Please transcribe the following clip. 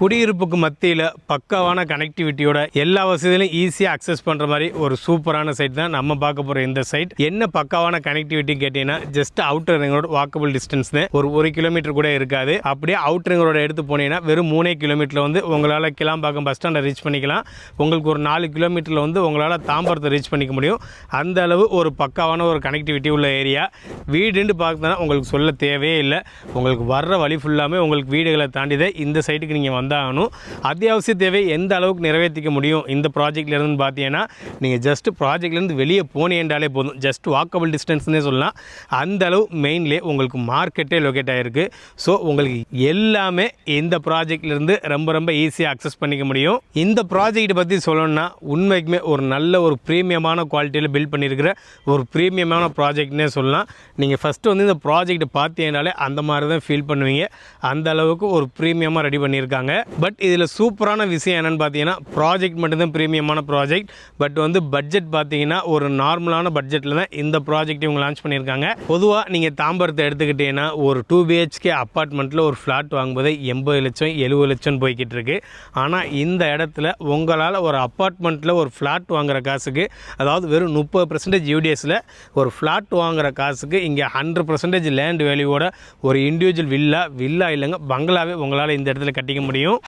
குடியிருப்புக்கு மத்தியில் பக்காவான கனெக்டிவிட்டியோட எல்லா வசதியிலும் ஈஸியாக அக்சஸ் பண்ணுற மாதிரி ஒரு சூப்பரான சைட் தான் நம்ம பார்க்க போகிற இந்த சைட். என்ன பக்காவான கனெக்டிவிட்டி கேட்டிங்கன்னா just outer ring road walkable distance ஒரு கிலோமீட்டர் கூட இருக்காது. அப்படியே அவுட்டர் ரிங் ரோட எடுத்து போனீங்கன்னா வெறும் 3 கிலோமீட்டரில் வந்து உங்களால் கிளாம்பாக்கம் பஸ் ஸ்டாண்டை ரீச் பண்ணிக்கலாம். உங்களுக்கு ஒரு 4 கிலோமீட்டரில் வந்து உங்களால் தாம்பரத்தை ரீச் பண்ணிக்க முடியும். அந்த அளவு ஒரு பக்காவான ஒரு கனெக்டிவிட்டி உள்ள ஏரியா. வீடுன்னு பார்த்தோன்னா உங்களுக்கு சொல்ல தேவையே இல்லை. உங்களுக்கு வர்ற வழி ஃபுல்லாமே உங்களுக்கு வீடுகளை தாண்டிதான் இந்த சைட்டுக்கு நீங்கள் வந்தாகணும். அத்தியாவசிய தேவை எந்த அளவுக்கு நிறைவேற்றிக்க முடியும் இந்த ப்ராஜெக்ட்லேருந்து பார்த்தீங்கன்னா, நீங்கள் ஜஸ்ட் ப்ராஜெக்ட்லேருந்து வெளியே போனேன்றாலே போதும். ஜஸ்ட் வாக்கபிள் டிஸ்டன்ஸ்னே சொல்லலாம். அந்த அளவு மெயின்லேயே உங்களுக்கு மார்க்கெட்டே லொக்கேட் ஆகிருக்கு. ஸோ உங்களுக்கு எல்லாமே இந்த ப்ராஜெக்ட்லேருந்து ரொம்ப ஈஸியாக அக்சஸ் பண்ணிக்க முடியும். இந்த ப்ராஜெக்ட் பற்றி சொல்லணும்னா உண்மைக்குமே ஒரு நல்ல ஒரு ப்ரீமியமான குவாலிட்டியில் பில்ட் பண்ணியிருக்கிற ஒரு ப்ரீமியமான ப்ராஜெக்ட்னே சொல்லலாம். நீங்கள் ஃபஸ்ட்டு வந்து இந்த ப்ராஜெக்ட் பார்த்தீங்கனாலே அந்த மாதிரி தான் ஃபீல் பண்ணுவீங்க. அந்த அளவுக்கு ஒரு ப்ரீமியமாக ரெடி பண்ணியிருக்காங்க. பட் இதில் சூப்பரான விஷயம் என்னென்னு பார்த்தீங்கன்னா, ப்ராஜெக்ட் மட்டும்தான் ப்ரீமியமான ப்ராஜெக்ட். பட் வந்து பட்ஜெட் பார்த்தீங்கன்னா ஒரு நார்மலான பட்ஜெட்டில் தான் இந்த ப்ராஜெக்ட் இவங்க லான்ச் பண்ணியிருக்காங்க. பொதுவாக நீங்கள் தாம்பரத்தை எடுத்துக்கிட்டீங்கன்னா ஒரு 2 BHK அப்பார்ட்மெண்ட்டில் ஒரு ஃப்ளாட் வாங்கும்போது 80 லட்சம் 70 லட்சம் போய்கிட்டு இருக்கு. ஆனால் இந்த இடத்துல உங்களால் ஒரு அப்பார்ட்மெண்ட்டில் ஒரு ஃப்ளாட் வாங்குகிற காசுக்கு, அதாவது வெறும் 30% UDSல ஒரு ஃப்ளாட் வாங்குகிற காசுக்கு இங்கே 100% லேண்ட் வேல்யூவோட ஒரு இண்டிவிஜுவல் வில்லா இல்லைங்க பங்களாவே உங்களால் இந்த இடத்துல கட்டிக்க முடியும்.